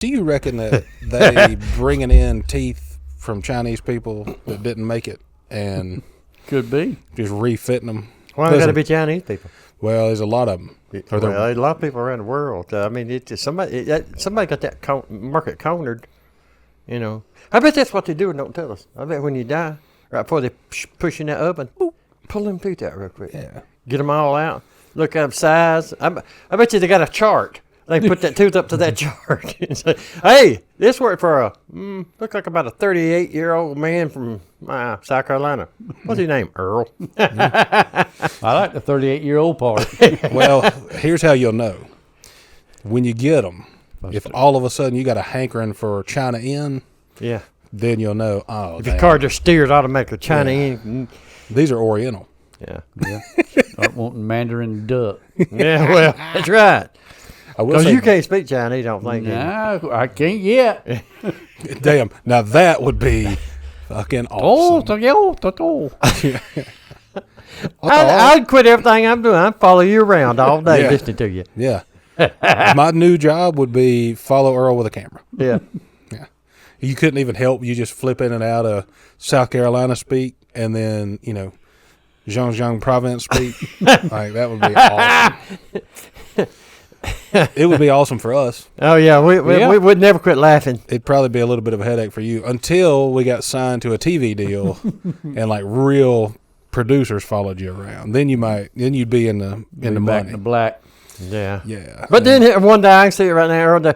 Do you reckon that they bringing in teeth from Chinese people that didn't make it and could be just refitting them? Why got to be Chinese people? Well, there's a lot of them. Well, there's a lot of people around the world. I mean, it's just somebody got that market cornered. You know, I bet that's what they do and don't tell us. I bet when you die, right before they push in that oven, boop, pull them teeth out real quick. Yeah. Get them all out. Look at them size. I bet you they got a chart. They put that tooth up to that chart and say, "Hey, this worked for look like about a 38-year-old man from South Carolina. What's his name? Earl." I like the 38-year-old part. Well, here's how you'll know. When you get them, if all of a sudden you got a hankering for China Inn, Yeah. then you'll know, If your car just steers automatically China in. these are Oriental. Yeah. Yeah. Start wanting Mandarin duck. Yeah, well, that's right. I will Because say, you can't speak Chinese, I don't think. No, I can't yet. damn, now that would be fucking awesome. I'd quit everything I'm doing. I'd follow you around all day listening to you. Yeah. My new job would be follow Earl with a camera. Yeah. Yeah. You couldn't even help. You just flip in and out of South Carolina speak and then, Zhejiang province speak. Like, that would be awesome. It would be awesome for us. Oh, yeah. We would never quit laughing. It'd probably be a little bit of a headache for you until we got signed to a TV deal and like real producers followed you around. Then you'd be in the Back money. in the black. Yeah. Yeah. But then one day, I can see it right now, Earl.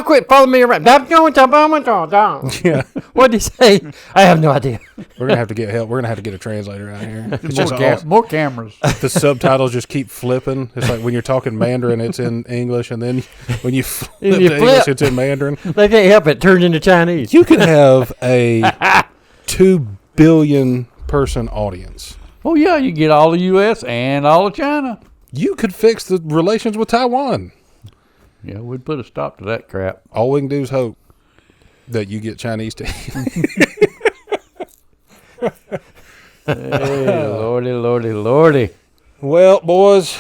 Quit following me around. Yeah. What did he say? I have no idea. We're gonna have to get help. We're gonna have to get a translator out here. It's just More cameras. the subtitles just keep flipping. It's like when you're talking Mandarin, it's in English, and then when you flip to English, it's in Mandarin. They can't help it. It turns into Chinese. You could have a 2 billion person audience. Oh, yeah, you get all the U.S. and all of China. You could fix the relations with Taiwan. Yeah, we'd put a stop to that crap. All we can do is hope that you get Chinese teeth. Hey, lordy. Well, boys,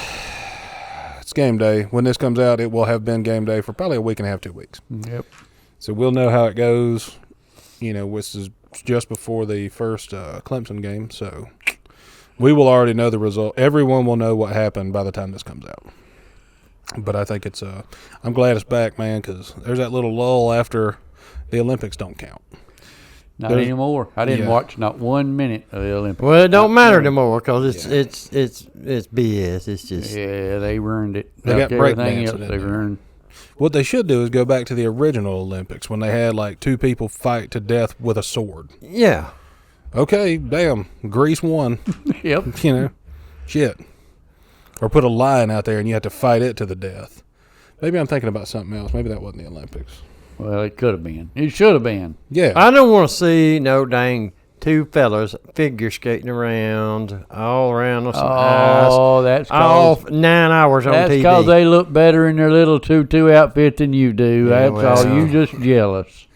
it's game day. When this comes out, it will have been game day for probably a week and a half, 2 weeks. Yep. So we'll know how it goes. This is just before the first Clemson game, so we will already know the result. Everyone will know what happened by the time this comes out. But I think it's I'm glad it's back, man, because there's that little lull after the Olympics don't count. Not anymore. I didn't watch not 1 minute of the Olympics. Well, it don't matter anymore because it's BS. It's just they ruined it. They got everything breakdancing else in they there. ruined. What they should do is go back to the original Olympics when they had like 2 people fight to death with a sword. yeah. Okay, damn, Greece won. Yep. Shit. Or put a lion out there and you have to fight it to the death. Maybe I'm thinking about something else. Maybe that wasn't the Olympics. Well, it could have been. It should have been. Yeah. I don't want to see no dang 2 fellas figure skating around all around on some ice. Oh, that's all cause 9 hours on that's TV. because they look better in their little tutu outfit than you do. Yeah, That's all. well. You just jealous.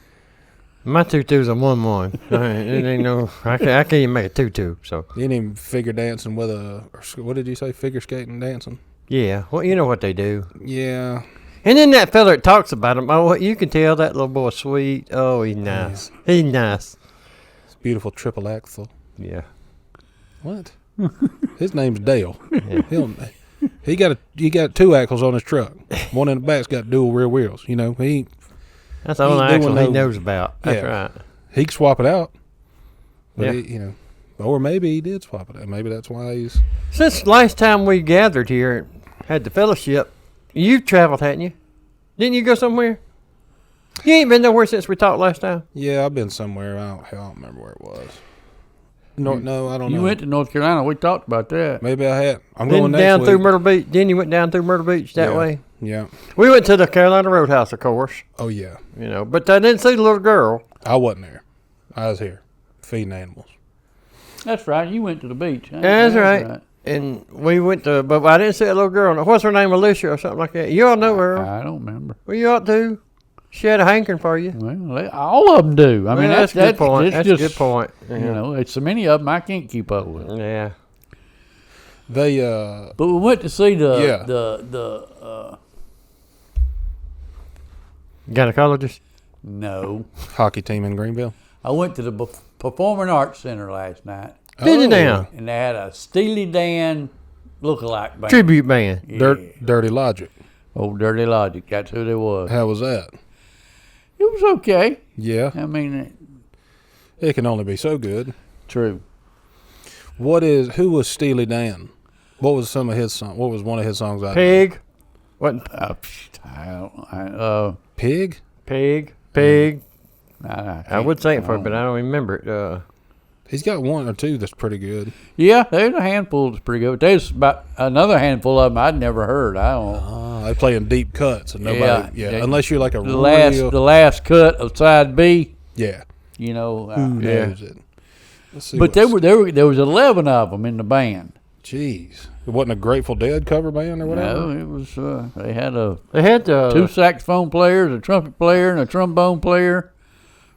My tutu's a 1-1. It ain't no. I can't even make a tutu. So You didn't even figure dancing with what did you say? Figure skating dancing? yeah, well, you know what they do. Yeah. And then that fella that talks about him, you can tell that little boy's sweet. Oh, he's nice. He's nice. It's beautiful triple axle. Yeah. What? His name's Dale. Yeah. He got 2 axles on his truck. One in the back's got dual rear wheels. That's the only He ain't axle doing he no- knows about. That's Yeah. right. He can swap it out. But Yeah. or maybe he did swap it out. Maybe that's why he's. Since last time we gathered here, had the fellowship, you've traveled, hadn't you? Didn't you go somewhere? You ain't been nowhere since we talked last time. Yeah, I've been somewhere. I don't remember where it was. No, I don't know. You went to North Carolina. We talked about that. Maybe I had. I'm Then going next down week. through Myrtle Beach. Then you went down through Myrtle Beach that way. Yeah. We went to the Carolina Roadhouse, of course. Oh yeah. But I didn't see the little girl. I wasn't there. I was here, feeding animals. That's right. You went to the beach. That's right. And we went to, but I didn't see a little girl. What's her name, Alicia or something like that? You all know her. I don't remember. Well, you ought to. She had a hankering for you. Well, all of them do. I mean, that's a good point. That's That's just, a good point. It's so many of them I can't keep up with. Yeah. They But we went to see Yeah. Gynecologist? No. Hockey team in Greenville. I went to the Performing Arts Center last night, Did you now? and they had a Steely Dan lookalike band. Tribute band. Yeah. Dirty Logic. Old Dirty Logic. That's who they was. How was that? It was okay. Yeah. I mean, It can only be so good. true. Who was Steely Dan? What was some of his song? What was one of his songs? Pig. What? Pig? Pig. I would sing it for it, but I don't remember it. He's got one or two that's pretty good. Yeah, there's a handful that's pretty good. There's about another handful of them I'd never heard. I don't. They play in deep cuts and nobody. Yeah. Unless you're like a the last cut of side B. Yeah. You know. Who knows it? Let's see. But there was 11 of them in the band. Jeez, it wasn't a Grateful Dead cover band or whatever. No, it was. They had two saxophone players, a trumpet player, and a trombone player.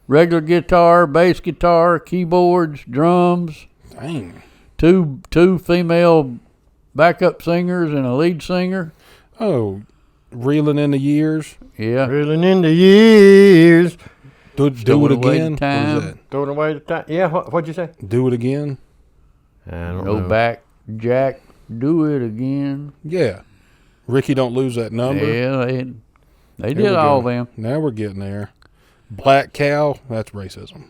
Regular guitar, bass guitar, keyboards, drums. Dang. Two female backup singers and a lead singer. Oh, reeling in the years. Yeah. Reeling in the years. Do it Stowing away again. the time. What is that? Throwing away the time. Yeah, what'd you say? Do it again. I don't Go know. back, Jack. Do it again. Yeah. Ricky, don't lose that number. Yeah, they There did we all go. them. Now we're getting there. Black cow. That's racism.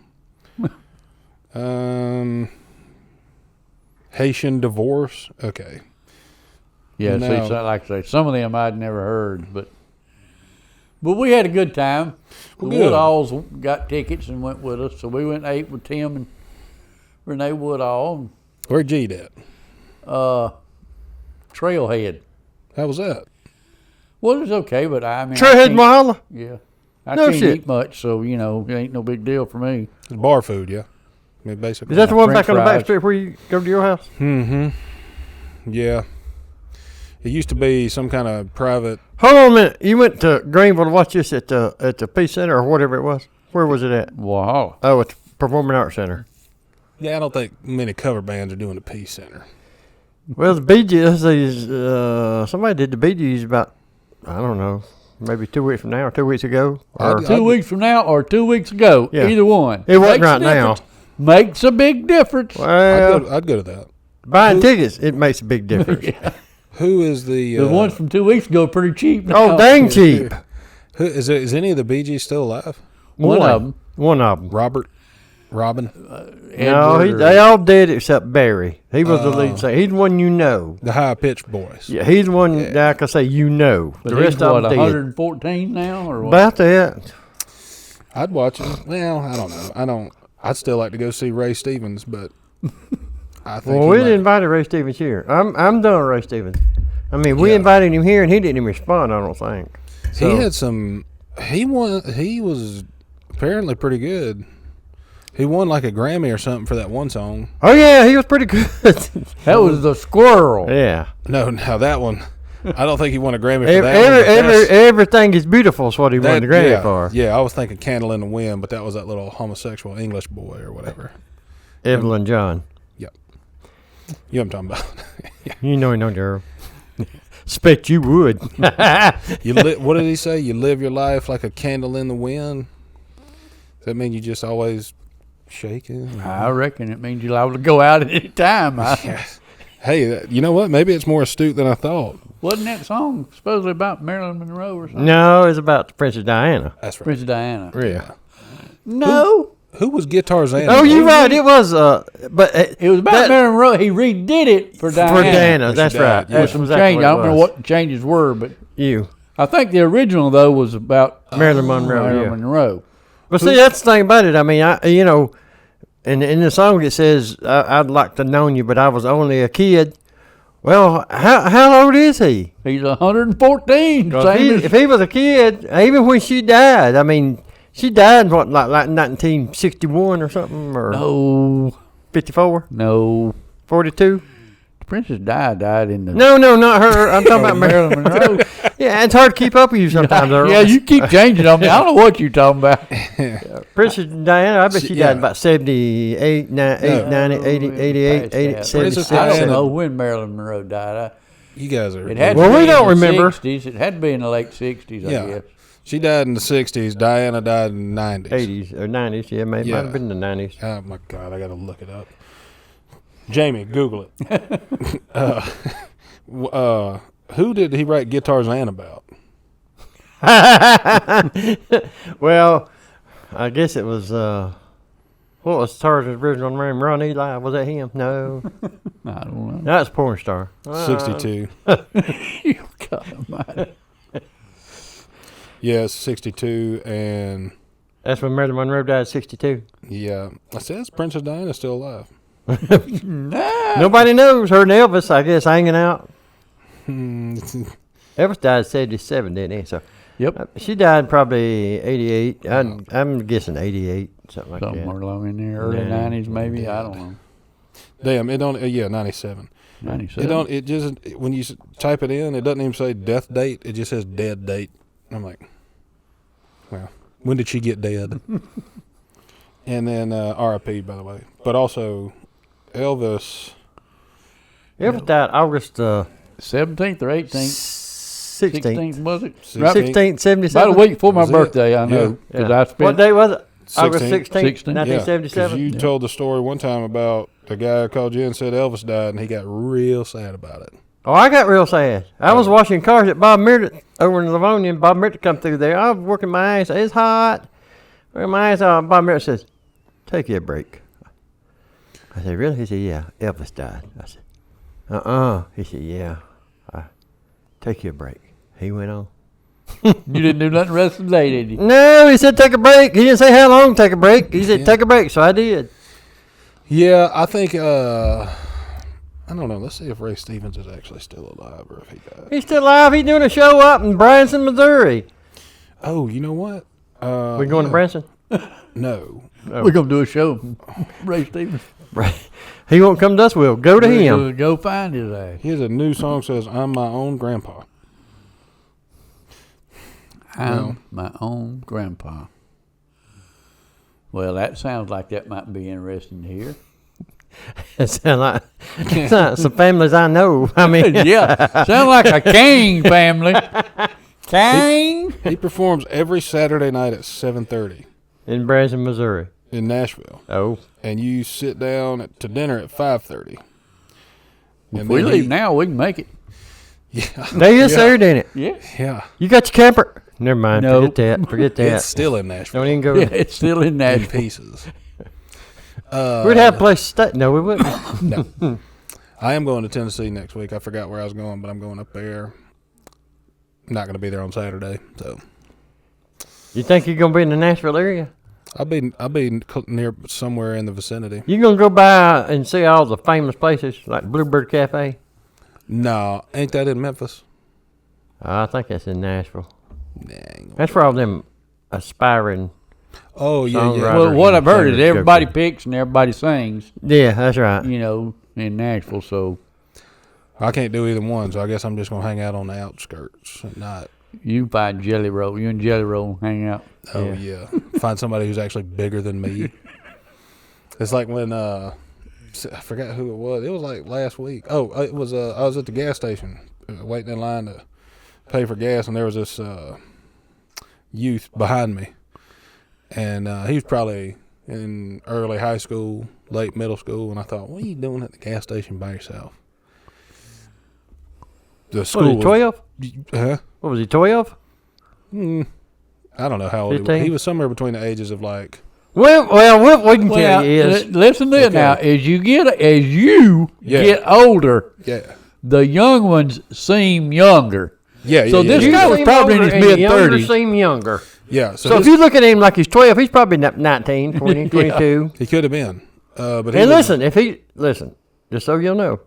Haitian divorce. Okay. Yeah, No. see, so, like I say, some of them I'd never heard, but we had a good time. Well, The good. Woodalls got tickets and went with us, so we went and ate with Tim and Renee Woodall. Where G'd at? Trailhead. How was that? Well, it was okay, but I mean, Trailhead Mahalla? Yeah, I No can't shit. eat much, so it ain't no big deal for me. It's bar food, yeah. I mean, basically. Is that the one French back on the back fries. street where you go to your house? Mm-hmm. Yeah. It used to be some kind of private. Hold on a minute. You went to Greenville to watch this at the Peace Center or whatever it was? Where was it at? Wow. Oh, at the Performing Arts Center. Yeah, I don't think many cover bands are doing the Peace Center. Well, the Bee Gees, somebody did the Bee Gees about, I don't know, maybe 2 weeks from now or 2 weeks ago. Or, 2 weeks from now or 2 weeks ago, Yeah. either one. It wasn't Makes a right now. difference. Makes a big difference. well, I'd go to that. buying tickets, it makes a big difference. Who is the? The ones from 2 weeks ago are pretty cheap now. Oh, dang cheap. Who is any of the Bee Gees still alive? One of them. One of them. Robin, No, they all dead except Barry. He was the lead singer. He's the one you know. the high pitched voice. Yeah, he's the one that I can say you know. But The he's rest of what, them dead. 114 now or what? About that. I'd watch him. Well, I don't know. I'd still like to go see Ray Stevens, but I think. Well, we didn't invite Ray Stevens here. I'm done with Ray Stevens. I mean, we invited him here and he didn't even respond. I don't think. So, He had some. He was apparently pretty good. He won like a Grammy or something for that one song. Oh yeah, he was pretty good. That was the squirrel. Yeah. No, that one. I don't think he won a Grammy for that one. but Everything is beautiful is what he won the Grammy yeah, for. Yeah, I was thinking Candle in the Wind, but that was that little homosexual English boy or whatever. Evelyn John. Yep. You know what I'm talking about. You know girl. Expect you would. What did he say? You live your life like a candle in the wind? Does that mean you just always shaking? I reckon it means you're liable to go out at any time. Hey, you know what? Maybe it's more astute than I thought. Wasn't that song supposedly about Marilyn Monroe or something? No, it's about Princess Diana. That's right. Princess Diana. Yeah. No. Who was Guitarzana? Oh, you're right. It was. But It was about Marilyn Monroe. He redid it for Diana. for Diana. That's she right. died, yeah. With some exactly change. what I it don't remember was. what the changes were, but You. I think the original, though, was about Marilyn Monroe. Marilyn Yeah. Monroe. Well, see, that's the thing about it. I mean, in the song it says, "I'd like to known you, but I was only a kid." Well, how old is he? He's 114. 'Cause Same as if he was a kid, even when she died, I mean, she died in what, like 1961 or something, or No. 54, No. 42? Princess died in the... No, not her. I'm talking about Marilyn Monroe. Yeah, it's hard to keep up with you sometimes. Earl. Yeah, you keep changing on me. I don't know what you're talking about. Princess Diana, I bet she Yeah. died about 78, 90, 80, 88, 80, Past that. 76. I don't Diana. know when Marilyn Monroe died. You guys are. It had Well, to be we in don't the remember. 60s. It had to be in the late 60s, I Yeah. guess. She died in the 60s. Diana died in the 90s. 80s or 90s. Yeah, maybe might have been in the 90s. Oh, my God. I got to look it up. Jamie, Google it. Who did he write Guitars and about? Well, I guess it was, what was Tarzan's original name? Ron Eli? Was that him? No. I don't know. That's porn star. 62. You God almighty. Yes, 62. And, That's when Marilyn Monroe died, 62. yeah. It says Princess Diana's still alive. Nobody knows. Her and Elvis, I guess, hanging out. Elvis died at 77, didn't he? So, Yep. she died probably 88. I'm guessing 88, something like Somewhere that. along in there, early Yeah. 90s maybe. Yeah. I don't know. Damn, it don't, 97. 97. It don't, it just, when you type it in, it doesn't even say death date. It just says dead date. I'm like, well, when did she get dead? And then RIP, by the way. But also, Elvis. Elvis died August 17th or 18th? 16th. 16th, was it? 16th, 77. About a week before my Was it? birthday, I know. Yeah. 'Cause I spent, What day was it? 16th. August 16th, 16th. Yeah, 1977. you told the story one time about the guy who called you and said Elvis died, and he got real sad about it. Oh, I got real sad. I was washing cars at Bob Myrtle over in Livonia, and Bob Myrtle come through there. I was working my eyes. It's hot. Working my eyes out. Bob Myrtle says, "Take you a break." I said, "Really?" He said, "Yeah, Elvis died." I said, He said, "Yeah, take you a break." He went on. you didn't do nothing the rest of the day, did you? No, he said, "Take a break." He didn't say how long to take a break. He said, "Take a break." So I did. Yeah, I think, I don't know. Let's see if Ray Stevens is actually still alive or if he died. He's still alive. He's doing a show up in Branson, Missouri. Oh, you know what? We going to Branson? No. Oh. We're going to do a show. Ray Stevens. Right. He won't come to us. We'll go to him. Go find his ass. He has a new song says, "I'm my own grandpa." I'm my own grandpa. Well, that sounds like that might be interesting to hear. It sounds like some families I know. I mean, Yeah, sound like a King family. King. He performs every Saturday night at 7:30 in Branson, Missouri. in Nashville. Oh, And you sit down to dinner at 5:30. If we leave now, we can make it. Yeah. they is there, didn't it? Yeah. Yeah. You got your camper? Never mind. No. Forget that. Forget that. It's still in Nashville. Don't even go. Yeah, it's still in In Nashville. pieces. We'd have a place to stay. No, we wouldn't. No. I am going to Tennessee next week. I forgot where I was going, but I'm going up there. I'm not going to be there on Saturday, so You think you're gonna be in the Nashville area? I'll be near somewhere in the vicinity. You gonna go by and see all the famous places like Bluebird Cafe? No, ain't that in Memphis? I think that's in Nashville. Nah, ain't gonna- That's where all them aspiring. Oh yeah, yeah. Songwriter. Well, what I've heard is Singers go everybody to. picks and everybody sings, Yeah, that's right. you know, in Nashville. So I can't do either one, so I guess I'm just gonna hang out on the outskirts and not. you find Jelly Roll. You and Jelly Roll hang out. Oh yeah, find somebody who's actually bigger than me. It's like when I forgot who it was. It was like last week. Oh, it was. I was at the gas station waiting in line to pay for gas, and there was this youth behind me, and he was probably in early high school, late middle school, and I thought, what are you doing at the gas station by yourself? The What school was he, 12? huh? What was he, 12? I don't know how old he was. 15? He was somewhere between the ages of like. Well, what we can Well, tell you is listen to it now. As you get Yeah. get older, Yeah. the young ones seem younger. Yeah. So yeah, this yeah, guy yeah. was seem probably in older his and the younger mid-30s. seem younger. Yeah. So this- if you look at him like he's 12, he's probably 19, 20, 22. he could have been. But he And was- listen, just so you'll know,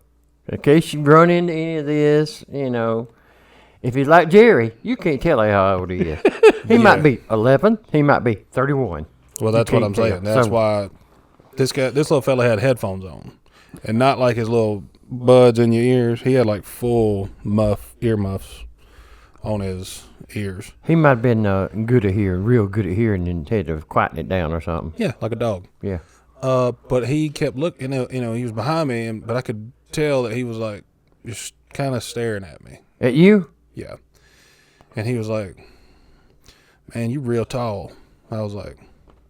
in case you run into any of this, if he's like Jerry, you can't tell how old he is. He might be 11, he might be 31. Well, that's what I'm can't saying. tell. That's So- why this little fella had headphones on, and not like his little buds in your ears. He had like full earmuffs on his ears. He might have been good at hearing, real good at hearing, and had to quieten it down or something. Yeah, like a dog. Yeah. But he kept looking. He was behind me, but I could tell that he was like just kind of staring at me. At you? Yeah, and he was like, man, you real tall. I was like,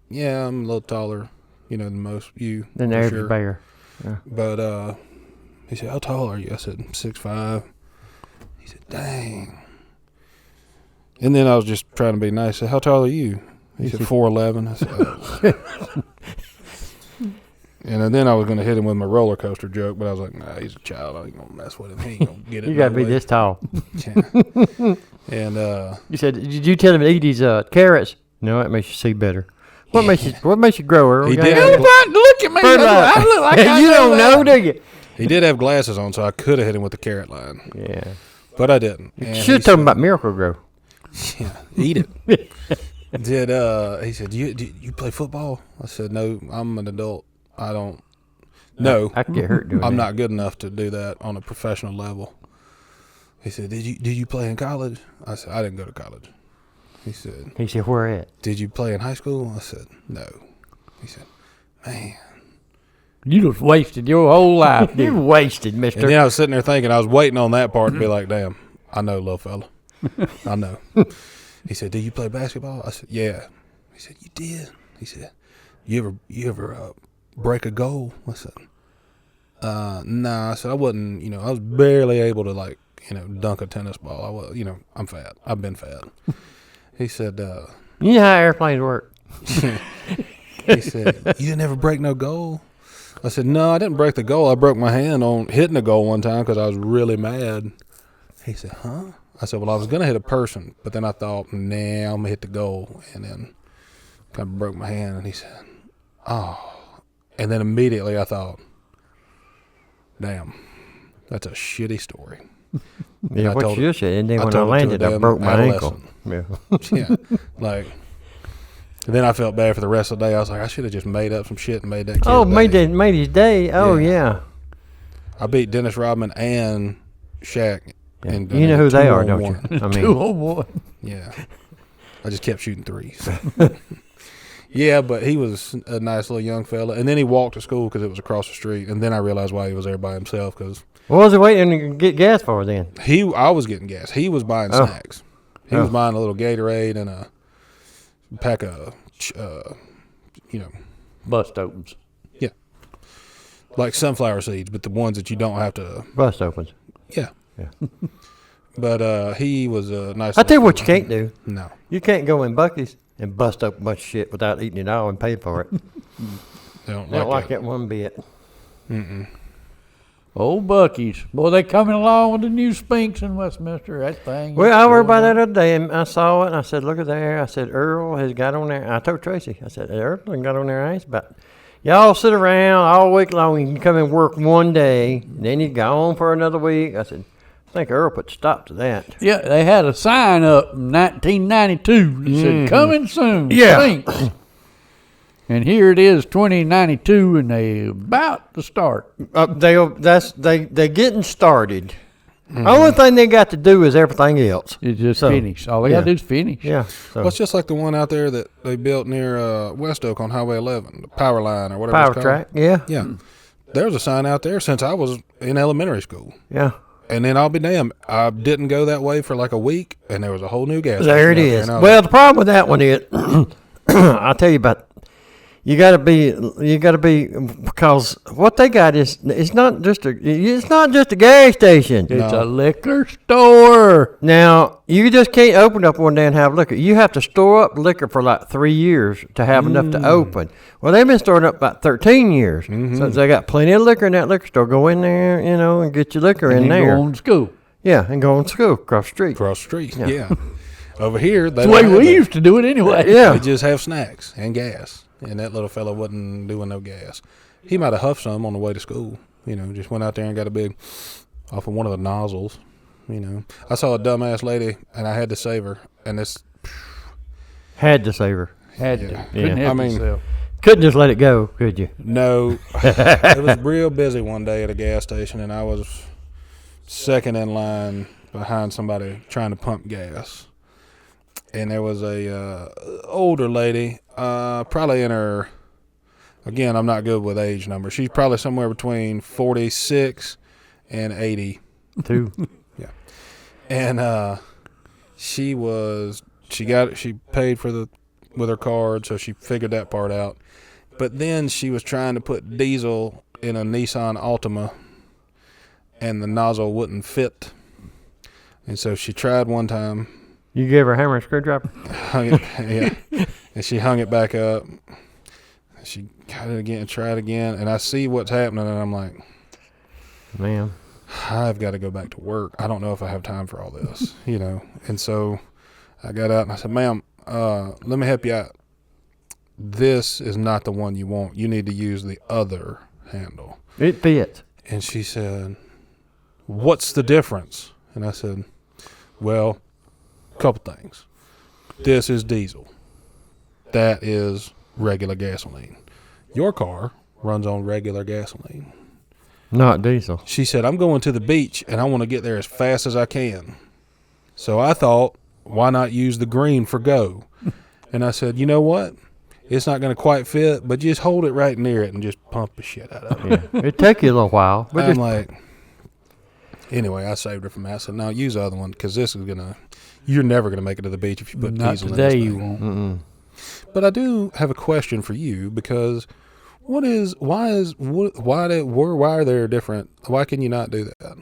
yeah, I'm a little taller, than most you. Than the for average sure. bear. Yeah. But he said, how tall are you? I said, 6'5". He said, dang. And then I was just trying to be nice. I said, how tall are you? He said, 4'11". I said, oh. And then I was going to hit him with my roller coaster joke, but I was like, nah, he's a child. I ain't going to mess with him. He ain't going to get it. You got to be way. this tall. Yeah. And You said, did you tell him to eat his carrots? No, that makes you see better. What makes you grow, Earl? He You did. got- Look at me. I look like I you don't know, that. do you? he did have glasses on, so I could have hit him with the carrot line, Yeah. but I didn't. And Should have told him about Miracle Grow. Yeah, eat it. He said, do you play football? I said, no, I'm an adult. I don't. No, I could get hurt doing I'm that. not good enough to do that on a professional level. He said, did you play in college? I said, I didn't go to college. He said, Where at? did you play in high school? I said, no. He said, man. You just wasted your whole life. You're wasted, mister. And then I was sitting there thinking, I was waiting on that part to be like, damn, I know, little fella. I know. He said, did you play basketball? I said, yeah. He said, you did? He said, you ever break a goal? I said, nah. I said, I wasn't, I was barely able to dunk a tennis ball. I was, I'm fat. I've been fat. He said, You know how airplanes work. he said, you didn't ever break no goal? I said, no, I didn't break the goal. I broke my hand on hitting a goal one time because I was really mad. He said, huh? I said, well, I was going to hit a person, but then I thought, nah, I'm going to hit the goal. And then kind of broke my hand. And he said, oh. And then immediately I thought, damn, that's a shitty story. Yeah, I what told you said. And then I when I told it to landed, a I damn broke my ankle. adolescent. Yeah. Yeah. And then I felt bad for the rest of the day. I was like, I should have just made up some shit and made that kid Oh, day. made his day. Oh, yeah. I beat Dennis Rodman and Shaq. And You know who they are, don't 2-on-1. you? I mean, 201. Yeah. I just kept shooting threes. Yeah, but he was a nice little young fella. And then he walked to school because it was across the street. And then I realized why he was there by himself because what was he waiting to get gas for then? I was getting gas. He was buying Oh. snacks. He was buying a little Gatorade and a pack of, Bust opens. like sunflower seeds, but the ones that you don't have to. Bust opens. Yeah. Yeah. But he was a nice. I tell you what you can't do. No. You can't go in Buc-ee's and bust up a bunch of shit without eating it all and pay for it. They don't I don't like that. that one bit. Mm-mm. Old Bucky's. Boy, they coming along with the new Spinks in Westminster. That thing. Well, is I were going by on. that other day and I saw it and I said, look at there. I said, Earl has got on there. I told Tracy, I said, Earl got on there. I asked about, y'all sit around all week long and you can come and work one day and then you go on for another week. I said, I think Earl put a stop to that. Yeah, they had a sign up in 1992 that said, coming soon, Yeah. Spinks. And here it is, 2092, and they about to start. They getting started. Only thing they got to do is everything else. It's just So, finished. All they got to do is finish. Yeah. So Well, it's just like the one out there that they built near West Oak on Highway 11, the power line or whatever power it's called. track. Yeah. Yeah. There was a sign out there since I was in elementary school. Yeah. And then I'll be damned, I didn't go that way for like a week, and there was a whole new gas There it station out is. there, and I was Well, the problem with that one is, I'll tell you about. You gotta be because what they got is it's not just a gas station. It's No. a liquor store. Now you just can't open up one day and have liquor. You have to store up liquor for like 3 years to have enough to open. Well, they've been storing up about 13 years, so they got plenty of liquor in that liquor store. Go in there, and get your liquor in And there. go on to school. Yeah, and go on to school across the street. across the street. Yeah. Yeah. Over here, they That's the way don't have we that. used to do it anyway. Yeah. They just have snacks and gas. And that little fella wasn't doing no gas. He might have huffed some on the way to school. Just went out there and got a big off of one of the nozzles. I saw a dumbass lady, and I had to save her. And this, Had to save her. Had Yeah. to. Couldn't Yeah. help I mean- yourself. Couldn't just let it go, could you? no, it was real busy one day at a gas station, and I was second in line behind somebody trying to pump gas. And there was a older lady, probably in her, again, I'm not good with age numbers. She's probably somewhere between 46 and 80. Two. And she was she paid with her card, so she figured that part out. But then she was trying to put diesel in a Nissan Altima, and the nozzle wouldn't fit. And so she tried one time. You gave her a hammer and screwdriver? Yeah. And she hung it back up. She got it again, tried again, and I see what's happening, and I'm like, man, I've got to go back to work. I don't know if I have time for all this, And so I got out and I said, ma'am, let me help you out. This is not the one you want. You need to use the other handle. It fits. And she said, what's the difference? And I said, well, a couple things. This is diesel. That is regular gasoline. Your car runs on regular gasoline. Not diesel. She said, I'm going to the beach, and I want to get there as fast as I can. So I thought, why not use the green for go? And I said, you know what? It's not going to quite fit, but just hold it right near it and just pump the shit out of it. Yeah. It took you a little while. But I'm like, anyway, I saved her from that. I said, no, use the other one because this is going to, you're never going to make it to the beach if you put Not diesel in today this you thing. won't. Mm-mm. But I do have a question for you because why are there different? Why can you not do that?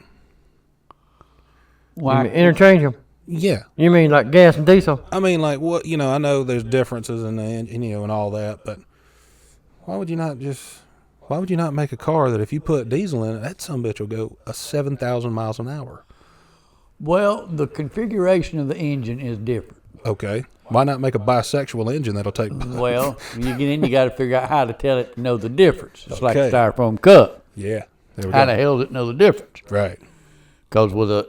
Why? Interchange them. Yeah. You mean like gas and diesel? I mean, like, what, I know there's differences in the engine, and all that, but why would you not make a car that if you put diesel in it, that sumbitch will go 7,000 miles an hour? Well, the configuration of the engine is different. Okay. Why not make a bisexual engine that'll take... Well, you got to figure out how to tell it to know the difference. It's like a Okay. styrofoam cup. Yeah. There we How go. the hell does it know the difference? Right. Because with a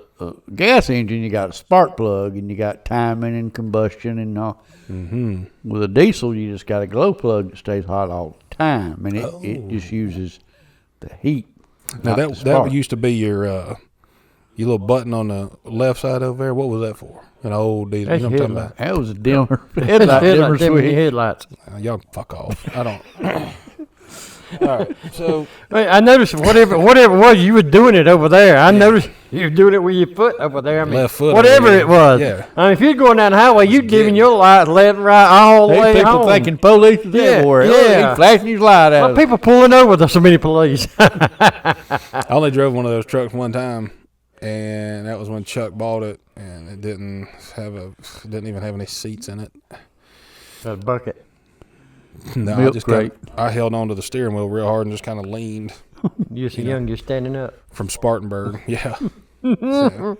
gas engine, you got a spark plug, and you got timing and combustion and all. Mm-hmm. With a diesel, you just got a glow plug that stays hot all the time, and it just uses the heat. Now, not the that spark. used to be your little button on the left side over there. What was that for? An old diesel. That's You know what I'm talking about? That was a dimmer. Headlight dimmer switch. Headlights. Y'all fuck off. I don't... All right, so Wait, I noticed whatever it was, you were doing it over there. I noticed you were doing it with your foot over there. I mean, Left foot whatever over there. it was. Yeah. I mean, if you're going down the highway, you're giving your lights left and right all the way People home. thinking police is Yeah, everywhere. yeah. He's flashing his light at Well, us. people pulling over, there's so many police. I only drove one of those trucks one time, and that was when Chuck bought it, and it didn't even have any seats in it. A bucket. No, Milk crate. I held onto the steering wheel real hard and just kind of leaned You're so young, you're standing up. from Spartanburg. Yeah. So,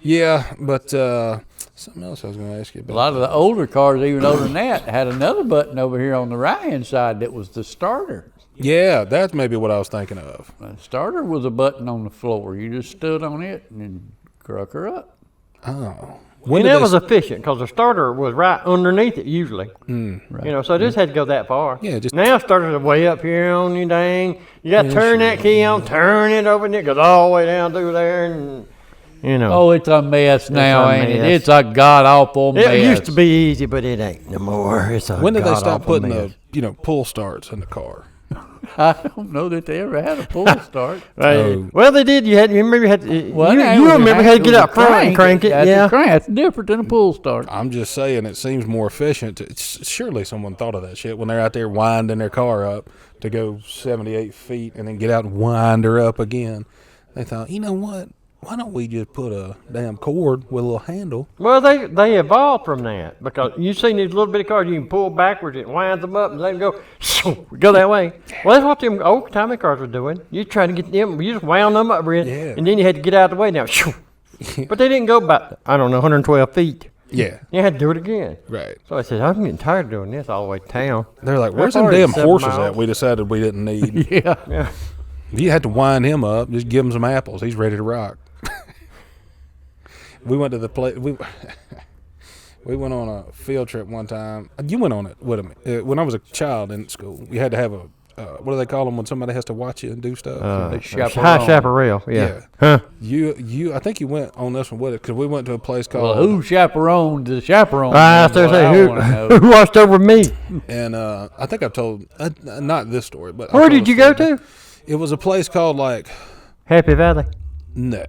yeah, but something else I was going to ask you about. A lot of the older cars, even older than that, had another button over here on the right-hand side that was the starter. Yeah, that's maybe what I was thinking of. The starter was a button on the floor. You just stood on it and then cruck her up. Oh. And that was efficient because the starter was right underneath it usually. Right. So this had to go that far. Yeah, just- now starters are way up here on you dang. You got to turn that key on, turn it over, and it goes all the way down through there, and Oh, it's a mess now, a ain't it? mess. It's a god-awful mess. It used to be easy, but it ain't no more. It's a When did they stop god-awful putting mess. the pull starts in the car? I don't know that they ever had a pull start. Right. Oh. Well, they did. You remember you had to, Well, you it was remember a- you had to it get was a up front and crank it. That's Yeah. a crank. That's different than a pull start. I'm just saying it seems more efficient. Surely someone thought of that shit when they're out there winding their car up to go 78 feet and then get out and wind her up again. They thought, you know what? Why don't we just put a damn cord with a little handle? Well, they evolved from that because you've seen these little bitty cars you can pull backwards, it winds them up and let them go that way. Well, that's what them old timey cars were doing. You try to get them, you just wound them up, Yeah. and then you had to get out of the way now. But they didn't go about, 112 feet. Yeah, You had to do it again. right. So I said, I'm getting tired of doing this all the way to town. They're like, How where's them far is damn 7 horses miles? at we decided we didn't need? Yeah. Yeah. You had to wind him up. Just give him some apples. He's ready to rock. We went to the place. We went on a field trip one time. You went on it with me. When I was a child in school, we had to have a, what do they call them when somebody has to watch you and do stuff? The chaperone. High chaparral, yeah. Huh. I think you went on this one with it because we went to a place Well, called, who chaperoned the chaperone? I was That's going what I to wanna say, know. who watched over me? and I think I've told, not this story, but Where I've told did you a go story. to? It was a place called like, Happy Valley. no,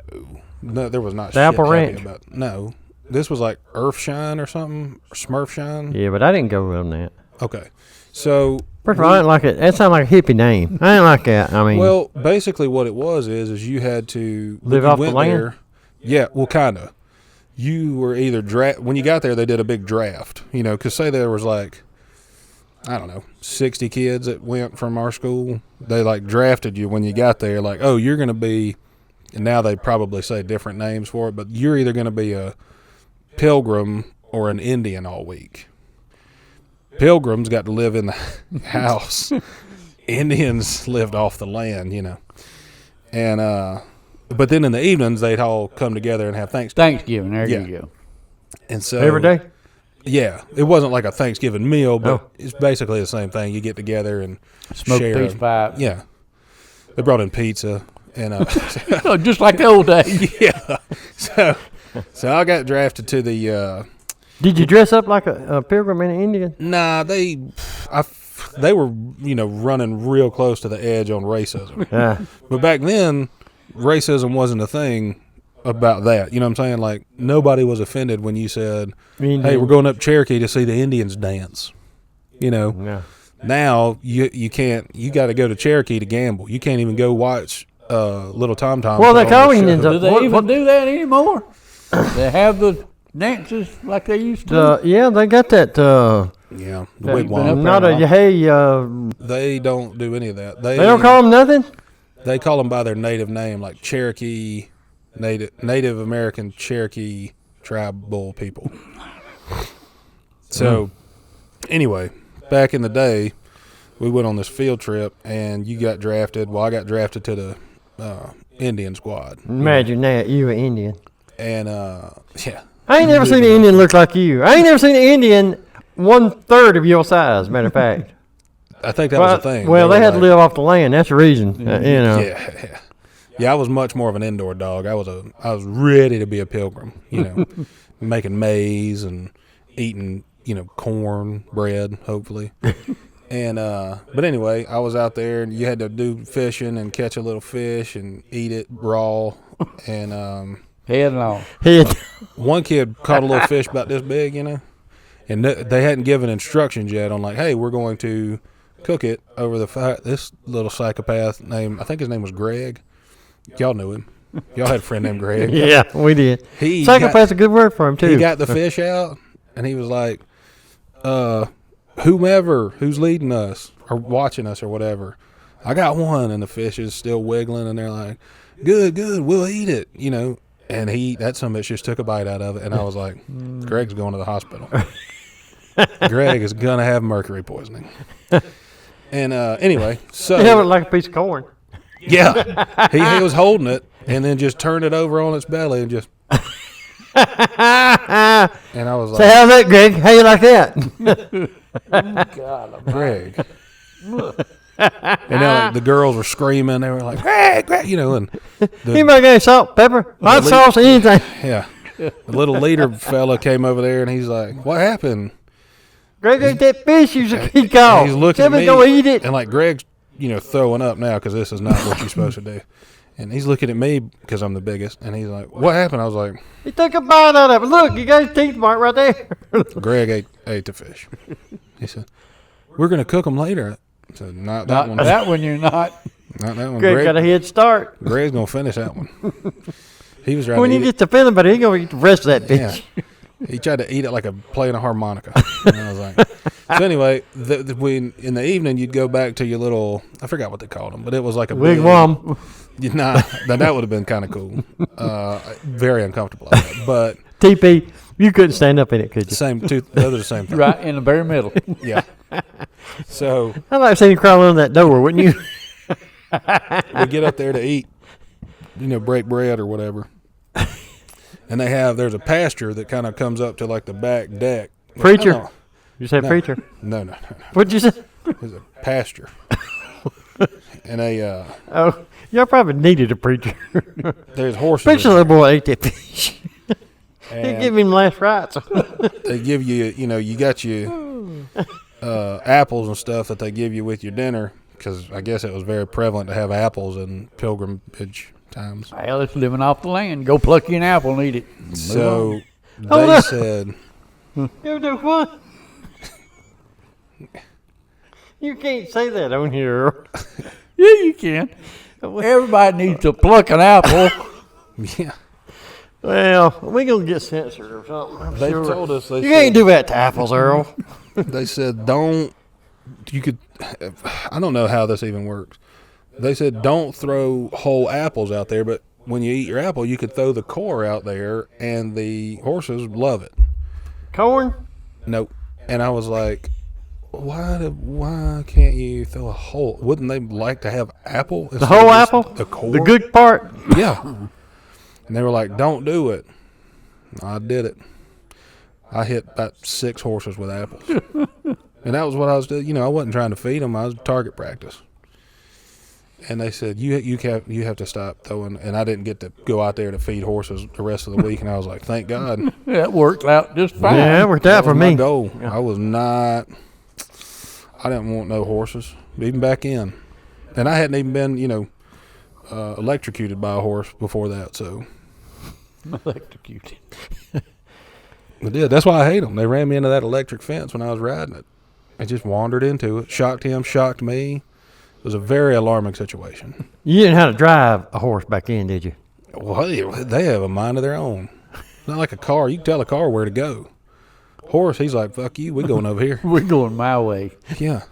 there was not The Apple shit happy Ranch. about. No, this was like Earthshine or something, or Smurfshine. Yeah, but I didn't go on that. Okay, so First of all, I didn't like it. That sounded like a hippie name. I didn't like that. I mean, well, basically what it was is you had to when Live you off the went land? there- yeah, well, kind of. You were either when you got there, they did a big draft. You know, because say there was like, I don't know, 60 kids that went from our school. They like drafted you when you got there. Like, oh, you're going to be, and now they probably say different names for it, but you're either going to be a pilgrim or an Indian all week. Pilgrims got to live in the house. Indians lived off the land, you know. And but then in the evenings they'd all come together and have Thanksgiving. There Yeah. you go. And so every day. yeah, it wasn't like a Thanksgiving meal, but Oh. it's basically the same thing. You get together and Smoke share. peach pipe. Yeah, they brought in pizza and Oh, just like the old days. yeah. So I got drafted to the. Did you dress up like a pilgrim and an Indian? Nah, they were running real close to the edge on racism. Yeah. But back then, racism wasn't a thing about that. You know what I'm saying? Like, nobody was offended when you said, hey, we're going up Cherokee to see the Indians dance. You know? Yeah. Now, you can't, you got to go to Cherokee to gamble. You can't even go watch Little Tom Tom. Well, they call Indians. Do they even do that anymore? They have the dances like they used to. Yeah, they got that. Yeah, the That- wigwam. Not a hey. They don't do any of that. They don't call them nothing. They call them by their native name, like Cherokee, Native American Cherokee tribal people. So, anyway, back in the day, we went on this field trip, and you got drafted. Well, I got drafted to the Indian squad. Imagine that, you an Indian. And, yeah. I ain't never seen an Indian look like you. I ain't never seen an Indian 1/3 of your size, matter of fact. I think that was the thing. Well, they were had to like- live off the land. That's the reason. You know. Yeah. Yeah, I was much more of an indoor dog. I was ready to be a pilgrim, making maize and eating, corn, bread, hopefully. And but anyway, I was out there and you had to do fishing and catch a little fish and eat it raw. And Head and all. one kid caught a little fish about this big, and they hadn't given instructions yet on like, hey, we're going to cook it over the fire. This little psychopath I think his name was Greg. Y'all knew him. Y'all had a friend named Greg. Yeah, we did. Psychopath's a good word for him too. He got the fish out, and he was like, whomever who's leading us or watching us or whatever, I got one, and the fish is still wiggling, and they're like, good, we'll eat it, And that summit just took a bite out of it, and I was like, Greg's going to the hospital. Greg is gonna have mercury poisoning. And anyway, so He held it like a piece of corn. yeah, he was holding it and then just turned it over on its belly and just. And I was Say, like, how's that, Greg? How you like that? Greg. And then like, the girls were screaming. They were like, Greg, and Anybody got any salt, pepper, hot lead- sauce, anything? yeah, the little leader fella came over there and he's like, what happened? Greg ate that fish he caught. And he's looking at me Somebody's gonna eat it. and like Greg's, throwing up now because this is not what you're supposed to do. And he's looking at me because I'm the biggest, and he's like, what happened? I was like, He took a bite out of it. Look, you got his teeth mark right there. Greg ate the fish. He said, we're going to cook them later. I said, not that Not one. that one. You're not. Not that one. Greg got a head start. Greg's going to finish that one. He was trying When to he eat gets to feeling better, he gonna eat the rest of that it. Yeah. fish. He tried to eat it like playing a harmonica. And I was like, so anyway, in the evening, you'd go back to your little, I forgot what they called them, but it was like a big- Wigwam. Nah, that would have been kind of cool. Very uncomfortable. But TP, you couldn't stand up in it, could you? they're the same thing. Right in the very middle. Yeah. So I'd like to see you crawl under that door, wouldn't you? we get up there to eat, break bread or whatever. And there's a pasture that kind of comes up to like the back deck. Preacher. Oh, You say no. preacher. No. What'd you say? There's a pasture. And Oh, y'all probably needed a preacher. there's horses. Preacher, little boy ate that fish. He and give him last rights. they give you, you got your apples and stuff that they give you with your dinner, because I guess it was very prevalent to have apples in pilgrimage times. Well, it's living off the land. Go pluck you an apple and eat it. So They said, You do what? You can't say that on here. Yeah, you can. Everybody needs to pluck an apple. yeah. Well, we gonna get censored or something. I'm They sure. told us, You can't do that to apples, Earl. they said, you could, I don't know how this even works. They said, don't throw whole apples out there, but when you eat your apple, you could throw the core out there, and the horses love it. Corn? Nope. And I was like, why can't you throw a whole? Wouldn't they like to have apple? The whole apple? The core? The good part? Yeah. And they were like, don't do it. I did it. I hit about 6 horses with apples. And that was what I was doing. I wasn't trying to feed them. I was target practice. And they said, you have to stop throwing. And I didn't get to go out there to feed horses the rest of the week. And I was like, thank God. That worked out just fine. Yeah, that worked out for was my me. goal. Yeah. I didn't want no horses, even back in. And I hadn't even been, electrocuted by a horse before that. So Electrocuted. I did. That's why I hate them. They ran me into that electric fence when I was riding it. I just wandered into it. Shocked him, shocked me. It was a very alarming situation. You didn't have to drive a horse back in, did you? Well, they have a mind of their own. It's not like a car. You can tell a car where to go. Horse, he's like, fuck you, we're going over here. We're going my way. Yeah.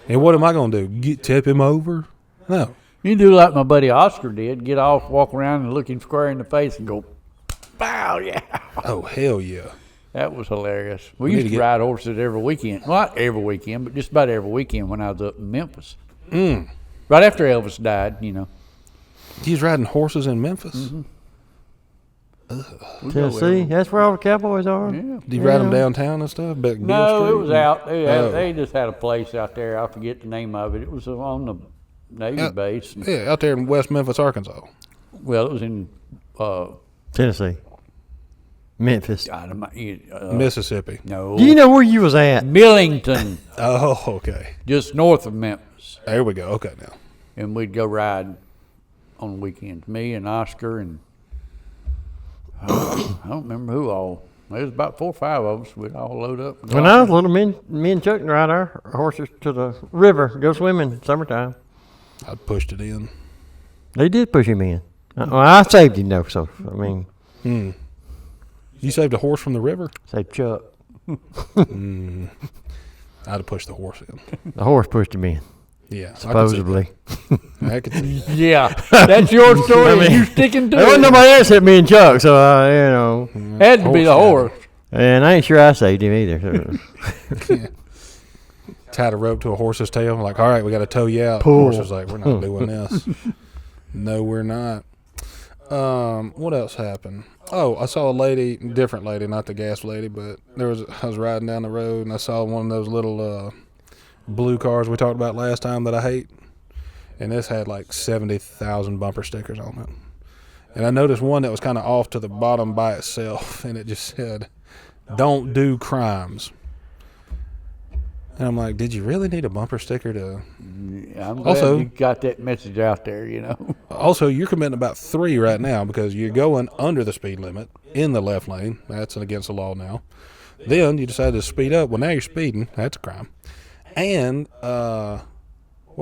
And what am I going to do? Tip him over? No. You do like my buddy Oscar did. Get off, walk around, and look him square in the face and go, pow, yeah. Oh, hell yeah. That was hilarious. We We need used to to get- ride horses every weekend. Well, not every weekend, but just about every weekend when I was up in Memphis. Right after Elvis died, He's riding horses in Memphis? Mm-hmm. Tennessee? That's where all the cowboys are? Yeah. Did you ride them downtown and stuff? Back Beale No, it Street? was out. Oh. They just had a place out there. I forget the name of it. It was on the Navy base. Yeah, out there in West Memphis, Arkansas. Well, it was in Tennessee. Memphis. Mississippi. No. Do you know where you was at? Millington, Oh, okay. just north of Memphis. There we go. Okay, now. And we'd go ride on the weekends. Me and Oscar and I don't remember who all. There was about 4 or 5 of us. We'd all load up. And go When out I was little, me and Chuck would ride our horses to the river, go swimming in summertime. I pushed it in. They did push him in. Well, I saved him though, so I mean, You saved a horse from the river? saved Chuck. I'd have pushed the horse in. The horse pushed him in, Yeah. supposedly. I could see. Yeah, that's your story. I mean, and you sticking to There wasn't it. nobody else hit me and Chuck, so Had to be the horse. and I ain't sure I saved him either. So. Tied a rope to a horse's tail. Like, all right, we got to tow you out. Pull. The horse was like, we're not doing this. No, we're not. What else happened? Oh, I saw a lady, different lady, not the gas lady, but I was riding down the road and I saw one of those little blue cars we talked about last time that I hate. And this had like 70,000 bumper stickers on it. And I noticed one that was kind of off to the bottom by itself, and it just said, "Don't do crimes." And I'm like, did you really need a bumper sticker to? I'm glad Also- you got that message out there, Also, you're committing about 3 right now because you're going under the speed limit in the left lane. That's against the law now. Then you decided to speed up. Well, now you're speeding. That's a crime. And what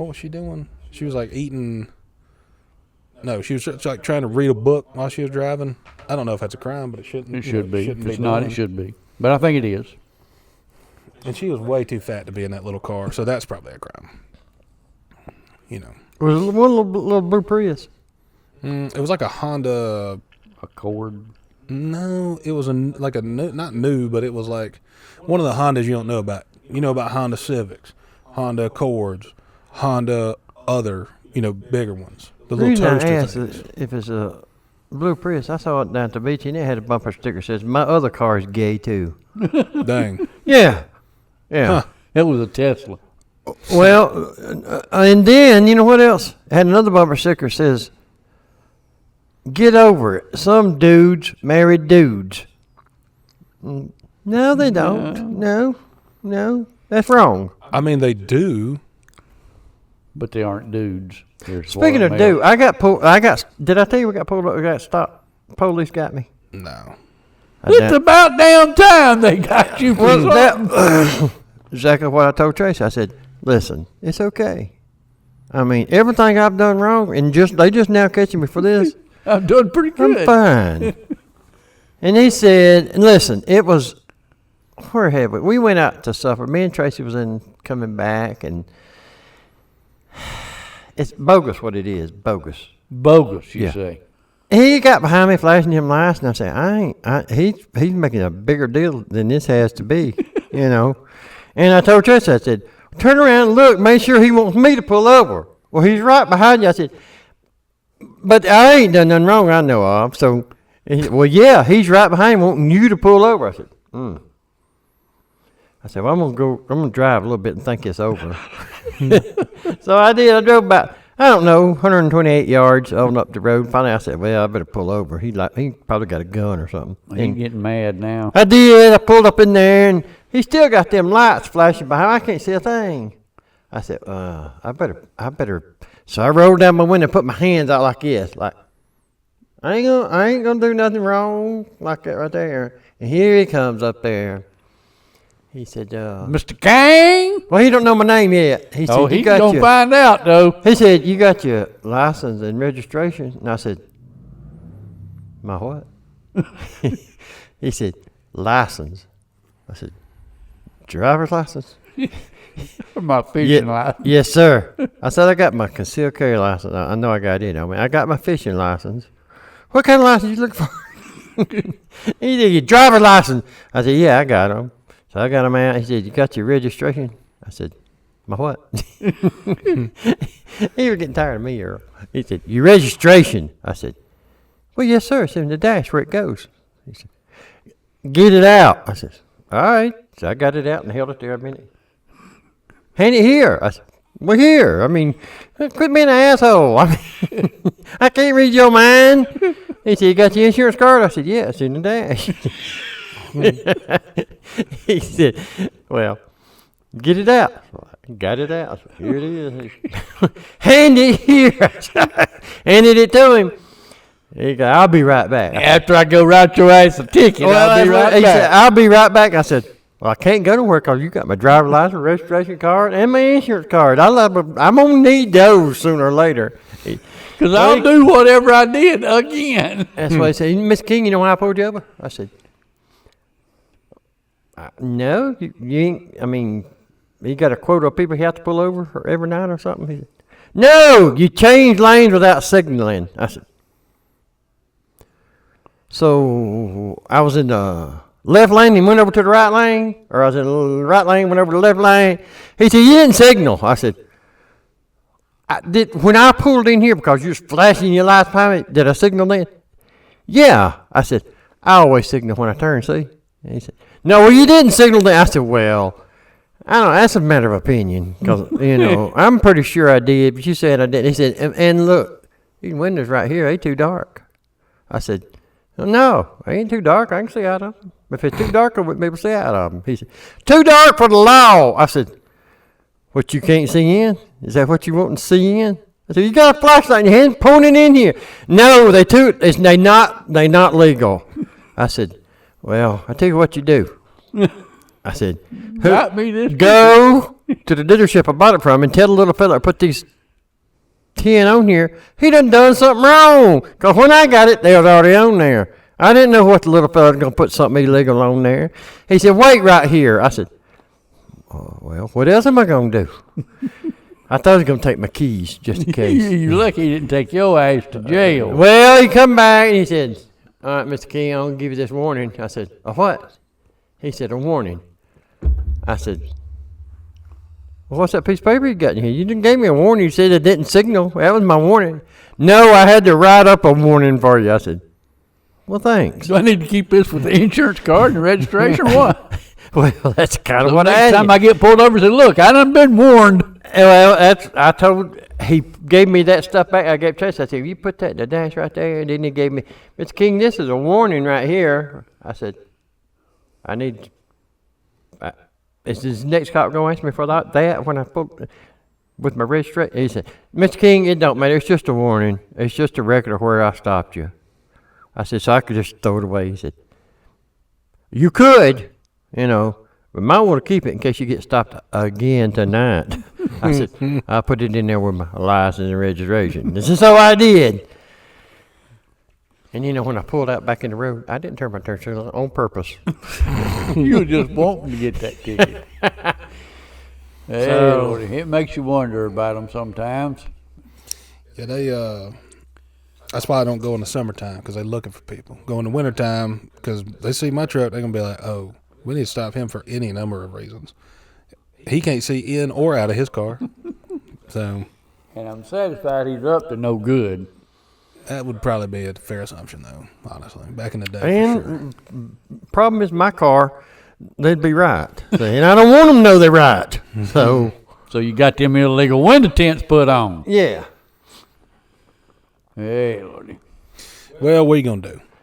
was she doing? She was like eating. No, she was just like trying to read a book while she was driving. I don't know if that's a crime, but it shouldn't. It should be. shouldn't If it's not, done. it should be. But I think it is. And she was way too fat to be in that little car, so that's probably a crime. It was one little blue Prius. It was like a Honda. Accord. No, it was not new, but it was like one of the Hondas you don't know about. You know about Honda Civics, Honda Accords, Honda other, bigger ones. The The little reason I toaster asked things. is if it's a blue Prius, I saw it down at the beach and it had a bumper sticker that says, "My other car is gay too." Dang. Yeah. Yeah. Huh. It was a Tesla. Well, and then, you know what else? It had another bumper sticker that says, "Get over it. Some dudes married dudes." No, they don't. No. That's wrong. I mean, they do. But they aren't dudes. They're Speaking of male. dude, did I tell you we got pulled up? We got stopped. Police got me. No. It's about damn time they got you for Well, something. that exactly what I told Tracy. I said, listen, it's okay. I mean, everything I've done wrong, and they just now catching me for this. I'm doing pretty I'm good. fine. And he said, listen, it was, where had we? We went out to supper. Me and Tracy was coming back, and it's bogus what it is, bogus. Bogus, you Yeah. say. He got behind me flashing him lights, and I said, he's making a bigger deal than this has to be, you know. And I told Tracy, I said, turn around and look, make sure he wants me to pull over. Well, he's right behind you. I said, but I ain't done nothing wrong I know of. So, he said, well, yeah, he's right behind wanting you to pull over. I said, I said, well, I'm gonna drive a little bit and think this over. So I did. I drove about, I don't know, 128 yards on up the road. Finally, I said, well, I better pull over. He probably got a gun or something. He's getting mad now. I did. I pulled up in there, and he still got them lights flashing behind. I can't see a thing. I said, I better. So I rolled down my window and put my hands out like this, like I ain't gonna do nothing wrong, like that right there. And here he comes up there. He said, Mr. King? well, he don't know my name yet. He said, Oh, you he's got going to your, find out, though. he said, you got your license and registration? And I said, my what? He said, license. I said, driver's license? My fishing license. Yes, sir. I said, I got my concealed carry license. I know I got it on me. I got my fishing license. What kind of license you looking for? He said, your driver's license. I said, yeah, I got them. So I got them out. He said, you got your registration? I said, my what? He was getting tired of me, Earl. He said, your registration. I said, well, yes, sir. It's in the dash where it goes. He said, get it out. I said, all right. So I got it out and held it there a minute. Hand it here. I said, well, here. I mean, quit being an asshole. I mean, I can't read your mind. He said, you got your insurance card? I said, yeah, it's in the dash. He said, well, get it out. Got it out. Said, here it is. Hand it here. Handed it to him. He goes, I'll be right back. After I go write your ass a ticket, I'll be right He back. said, I'll be right back. I said, well, I can't go to work because you got my driver's license, registration card, and my insurance card. I'm going to need those sooner or later. Because I'll do whatever I did again. That's why he said, Miss King, you know why I pulled you over? I said, no, you ain't. I mean, you got a quota of people you have to pull over every night or something? He said, no, you change lanes without signaling. I said, so I was in the left lane and went over to the right lane, or I was in the right lane, went over to the left lane. He said, you didn't signal. I said, when I pulled in here because you was flashing your lights behind me, did I signal then? Yeah. I said, I always signal when I turn, see? And he said, no, well, you didn't signal then. I said, well, I don't know. That's a matter of opinion because, you know, I'm pretty sure I did, but you said I didn't. He said, and look, these windows right here, they too dark. I said, no, they ain't too dark. I can see out of them. If it's too dark, I wouldn't be able to see out of them. He said, too dark for the law. I said, what, you can't see in? Is that what you want to see in? I said, you got a flashlight in your hand, pointing in here. No, they not legal. I said, well, I tell you what you do. I said, Got me this. go to the dealership I bought it from and tell the little fella put these 10 on here. He done something wrong. Because when I got it, they was already on there. I didn't know what the little fella was going to put something illegal on there. He said, wait right here. I said, oh, well, what else am I going to do? I thought he was going to take my keys just in case. You're lucky he didn't take your ass to jail. Well, he come back and he said, all right, Mr. King, I'm going to give you this warning. I said, a what? He said, a warning. I said, well, what's that piece of paper you got in here? You didn't give me a warning. You said it didn't signal. That was my warning. No, I had to write up a warning for you. I said, well, thanks. Do I need to keep this with the insurance card and the registration or what? Well, that's kind of So what I next had. time I get pulled over, say, look, I done been warned. Well, he gave me that stuff back. I gave Tracy. I said, you put that in the dash right there. And then he gave me, Mr. King, this is a warning right here. I said, I need, is this next cop going to ask me for that when I pulled with my registration? He said, Mr. King, it don't matter. It's just a warning. It's just a record of where I stopped you. I said, so I could just throw it away. He said, You could, you know, but might want to keep it in case you get stopped again tonight. I said, I'll put it in there with my license and registration. This is so I did. And you know, when I pulled out back in the road, I didn't turn my turn signal on purpose. You were just wanting to get that ticket. Hey, So- Lordy, it makes you wonder about them sometimes. Yeah, they. That's why I don't go in the summertime because they're looking for people. Go in the wintertime because they see my truck, they're gonna be like, "Oh, we need to stop him for any number of reasons. He can't see in or out of his car." So And I'm satisfied he's up to no good. that would probably be a fair assumption, though. Honestly, back in the day, for sure. And problem is, my car, they'd be right. See, and I don't want them to know they're right. So, So you got them illegal window tents put on. yeah. Hey, Lordy. Well, what are you gonna do?